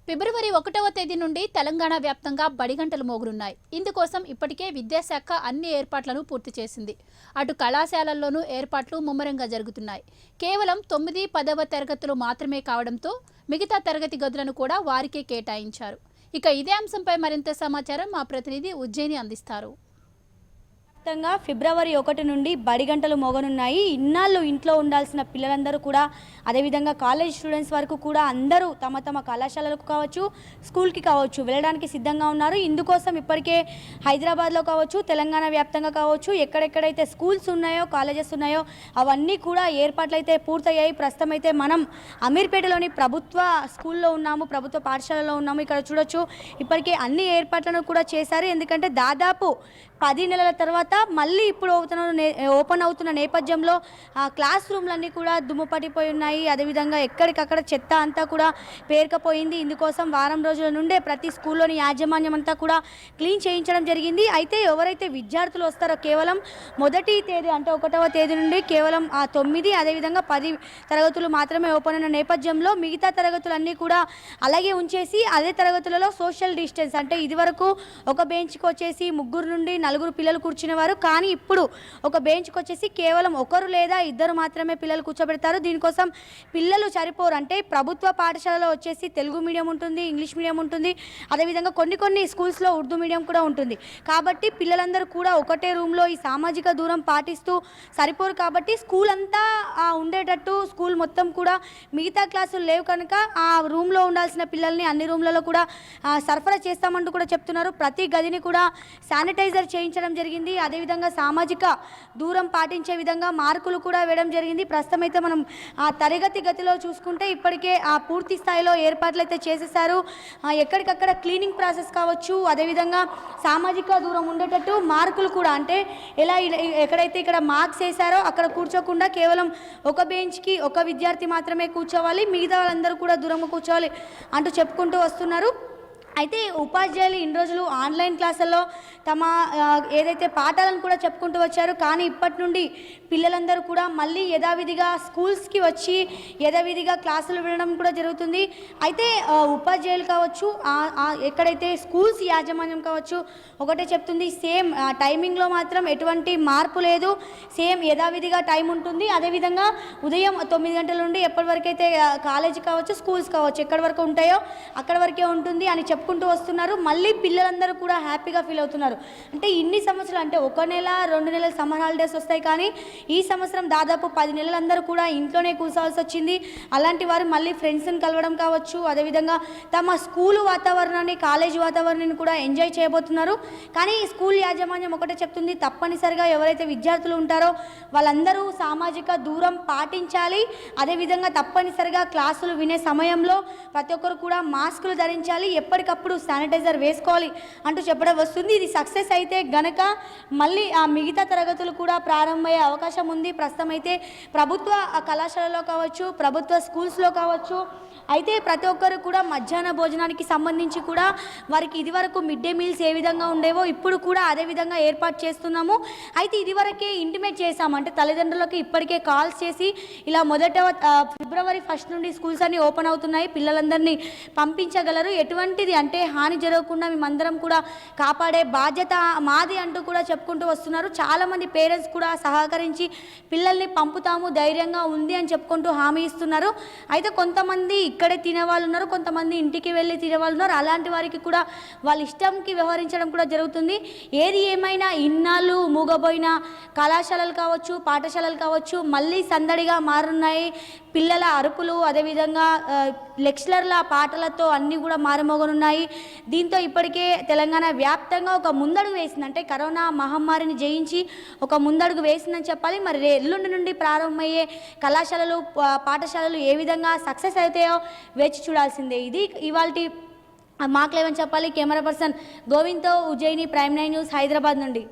ఫిబ్రవరి 1వ తేదీ నుండి తెలంగాణ వ్యాప్తంగా బడిగంటలు మోగనున్నాయి. ఇందుకోసం ఇప్పటికే విద్యాశాఖ అన్ని ఏర్పాట్లను పూర్తి చేసింది. అటు కళాశాలల్లోనూ ఏర్పాట్లు ముమ్మరంగా జరుగుతున్నాయి. కేవలం 9, 10వ తరగతులు మాత్రమే కావడంతో మిగతా తరగతి గదులను కూడా వారికే కేటాయించారు. ఇక ఇదే అంశంపై మరింత సమాచారం మా ప్రతినిధి ఉజ్జయిని అందిస్తారు. ఫిబ్రవరి 1 నుండి బడి గంటలు మోగనున్నాయి. ఇన్నాళ్ళు ఇంట్లో ఉండాల్సిన పిల్లలందరూ కూడా అదేవిధంగా కాలేజ్ స్టూడెంట్స్ వరకు కూడా అందరూ తమ తమ కళాశాలలకు కావచ్చు, స్కూల్కి కావచ్చు వెళ్ళడానికి సిద్ధంగా ఉన్నారు. ఇందుకోసం ఇప్పటికే హైదరాబాద్లో కావచ్చు, తెలంగాణ వ్యాప్తంగా కావచ్చు, ఎక్కడెక్కడైతే స్కూల్స్ ఉన్నాయో, కాలేజెస్ ఉన్నాయో అవన్నీ కూడా ఏర్పాట్లు అయితే పూర్తయ్యాయి. ప్రస్తుతం అయితే మనం అమీర్పేటలోని ప్రభుత్వ స్కూల్లో ఉన్నాము, ప్రభుత్వ పాఠశాలలో ఉన్నాము. ఇక్కడ చూడొచ్చు ఇప్పటికే అన్ని ఏర్పాట్లను కూడా చేశారు. ఎందుకంటే దాదాపు 10 నెలల తర్వాత మళ్ళీ ఇప్పుడు ఓపెన్ అవుతున్న నేపథ్యంలో క్లాస్ రూమ్లన్నీ కూడా దుమ్ము పట్టిపోయి ఉన్నాయి. అదేవిధంగా ఎక్కడికక్కడ చెత్త అంతా కూడా పేరుకపోయింది. ఇందుకోసం వారం రోజుల నుండే ప్రతి స్కూల్లోని యాజమాన్యం అంతా కూడా క్లీన్ చేయించడం జరిగింది. అయితే ఎవరైతే విద్యార్థులు వస్తారో కేవలం మొదటి తేదీ అంటే 1వ తేదీ నుండి కేవలం 9 అదేవిధంగా 10 తరగతులు మాత్రమే ఓపెన్ అయిన నేపథ్యంలో మిగతా తరగతులన్నీ కూడా అలాగే ఉంచేసి అదే తరగతులలో సోషల్ డిస్టెన్స్ అంటే ఇదివరకు ఒక బెంచ్కి వచ్చేసి 3 నుండి 4 పిల్లలు కూర్చునేవారు. కానీ ఇప్పుడు ఒక బెంచ్కి వచ్చేసి కేవలం 1 లేదా 2 మాత్రమే పిల్లలు కూర్చోబెడతారు. దీనికోసం పిల్లలు సరిపోరు. అంటే ప్రభుత్వ పాఠశాలలో వచ్చేసి తెలుగు మీడియం ఉంటుంది, ఇంగ్లీష్ మీడియం ఉంటుంది, అదేవిధంగా కొన్ని స్కూల్స్లో ఉర్దూ మీడియం కూడా ఉంటుంది. కాబట్టి పిల్లలందరూ కూడా ఒకటే రూమ్లో ఈ సామాజిక దూరం పాటిస్తూ సరిపోరు. కాబట్టి స్కూల్ అంతా ఉండేటట్టు స్కూల్ మొత్తం కూడా మిగతా క్లాసులు లేవు కనుక ఆ రూమ్లో ఉండాల్సిన పిల్లల్ని అన్ని రూమ్లలో కూడా సరఫరా చేస్తామంటూ కూడా చెప్తున్నారు. ప్రతి గదిని కూడా శానిటైజర్ చేయించడం జరిగింది. అదేవిధంగా సామాజిక దూరం పాటించే విధంగా మార్కులు కూడా వేయడం జరిగింది. ప్రస్తుతం అయితే మనం ఆ తరగతి గతిలో చూసుకుంటే ఇప్పటికే పూర్తి స్థాయిలో ఏర్పాట్లు అయితే చేసేసారు. ఎక్కడికక్కడ క్లీనింగ్ ప్రాసెస్ కావచ్చు, అదేవిధంగా సామాజిక దూరం ఉండేటట్టు మార్కులు కూడా అంటే ఎలా ఎక్కడైతే ఇక్కడ మార్క్స్ వేశారో అక్కడ కూర్చోకుండా కేవలం ఒక బెంచ్కి ఒక విద్యార్థి మాత్రమే కూర్చోవాలి, మిగతా వాళ్ళందరూ కూడా దూరంగా కూర్చోవాలి అంటూ చెప్పుకుంటూ వస్తున్నారు. అయితే ఉపాధ్యాయులు ఇన్ని రోజులు ఆన్లైన్ క్లాసుల్లో తమ ఏదైతే పాఠాలను కూడా చెప్పుకుంటూ వచ్చారు. కానీ ఇప్పటి నుండి పిల్లలందరూ కూడా మళ్ళీ యథావిధిగా స్కూల్స్కి వచ్చి యథావిధిగా క్లాసులు వినడం కూడా జరుగుతుంది. అయితే ఉపాధ్యాయులు కావచ్చు, ఎక్కడైతే స్కూల్స్ యాజమాన్యం కావచ్చు ఒకటే చెప్తుంది, సేమ్ టైమింగ్లో మాత్రం ఎటువంటి మార్పు లేదు, సేమ్ యథావిధిగా టైం ఉంటుంది. అదేవిధంగా ఉదయం 9 గంటల నుండి ఎప్పటి వరకు అయితే కాలేజీ కావచ్చు, స్కూల్స్ కావచ్చు ఎక్కడి వరకు ఉంటాయో అక్కడి వరకే ఉంటుంది అని చెప్పుకుంటూ వస్తున్నారు. మళ్ళీ పిల్లలందరూ కూడా హ్యాపీగా ఫీల్ అవుతున్నారు. అంటే ఇన్ని సంవత్సరాలు అంటే 1 నెల 2 నెలల సమ్మర్ హాలిడేస్ వస్తాయి, కానీ ఈ సంవత్సరం దాదాపు 10 నెలలందరూ కూడా ఇంట్లోనే కూర్చోవాల్సి వచ్చింది. అలాంటి వారు మళ్ళీ ఫ్రెండ్స్ని కలవడం కావచ్చు, అదేవిధంగా తమ స్కూలు వాతావరణాన్ని, కాలేజీ వాతావరణాన్ని కూడా ఎంజాయ్ చేయబోతున్నారు. కానీ స్కూల్ యాజమాన్యం ఒకటే చెప్తుంది, తప్పనిసరిగా ఎవరైతే విద్యార్థులు ఉంటారో వాళ్ళందరూ సామాజిక దూరం పాటించాలి. అదేవిధంగా తప్పనిసరిగా క్లాసులు వినే సమయంలో ప్రతి ఒక్కరు కూడా మాస్కులు ధరించాలి, ఎప్పటికప్పుడు శానిటైజర్ వేసుకోవాలి అంటూ చెప్పడం వస్తుంది. ఇది సక్సెస్ అయితే గనక మళ్ళీ మిగతా తరగతులు కూడా ప్రారంభమయ్యే అవకాశం ఉంది. ప్రస్తుతం అయితే ప్రభుత్వ కళాశాలలో కావచ్చు, ప్రభుత్వ స్కూల్స్లో కావచ్చు అయితే ప్రతి ఒక్కరు కూడా మధ్యాహ్న భోజనానికి సంబంధించి కూడా వారికి ఇదివరకు మిడ్ డే మీల్స్ ఏ విధంగా ఉండేవో ఇప్పుడు కూడా అదే విధంగా ఏర్పాటు చేస్తున్నాము. అయితే ఇదివరకే ఇంటిమేట్ చేశాము, అంటే తల్లిదండ్రులకు ఇప్పటికే కాల్స్ చేసి ఇలా ఫిబ్రవరి 1 నుండి స్కూల్స్ అన్ని ఓపెన్ అవుతున్నాయి, పిల్లలందరినీ పంపించగలరు, ఎటువంటిది అంటే హాని జరగకుండా మేమందరం కూడా కాపాడే బాధ్యత మాది అంటూ కూడా చెప్పుకుంటూ వస్తున్నారు. చాలామంది పేరెంట్స్ కూడా సహకరించి పిల్లల్ని పంపుతాము, ధైర్యంగా ఉంది అని చెప్పుకుంటూ హామీ ఇస్తున్నారు. అయితే కొంతమంది ఇక్కడే తినేవాళ్ళు ఉన్నారు, కొంతమంది ఇంటికి వెళ్ళి తినేవాళ్ళు ఉన్నారు. అలాంటి వారికి కూడా వాళ్ళ ఇష్టంకి వ్యవహరించడం కూడా జరుగుతుంది. ఏది ఏమైనా ఇన్నాళ్ళు మూగబోయిన కళాశాలలు కావచ్చు, పాఠశాలలు కావచ్చు మళ్ళీ సందడిగా మారున్నాయి. పిల్లల అరుపులు, అదేవిధంగా లెక్చరర్ల పాటలతో అన్నీ కూడా మారుమోగనున్నాయి. దీంతో ఇప్పటికే తెలంగాణ వ్యాప్తంగా ఒక ముందడుగు వేసింది, అంటే కరోనా మహమ్మారిని జయించి ఒక ముందడుగు వేసిందని చెప్పాలి. మరి ఎల్లుండి నుండి ప్రారంభమయ్యే కళాశాలలు, పాఠశాలలు ఏ విధంగా సక్సెస్ అవుతాయో వేచి చూడాల్సిందే. ఇది ఇవాల్టి మాకు లేవని చెప్పాలి. కెమెరా పర్సన్ గోవింద్తో ఉజ్జయిని, ప్రైమ్ 9 న్యూస్, హైదరాబాద్ నుండి.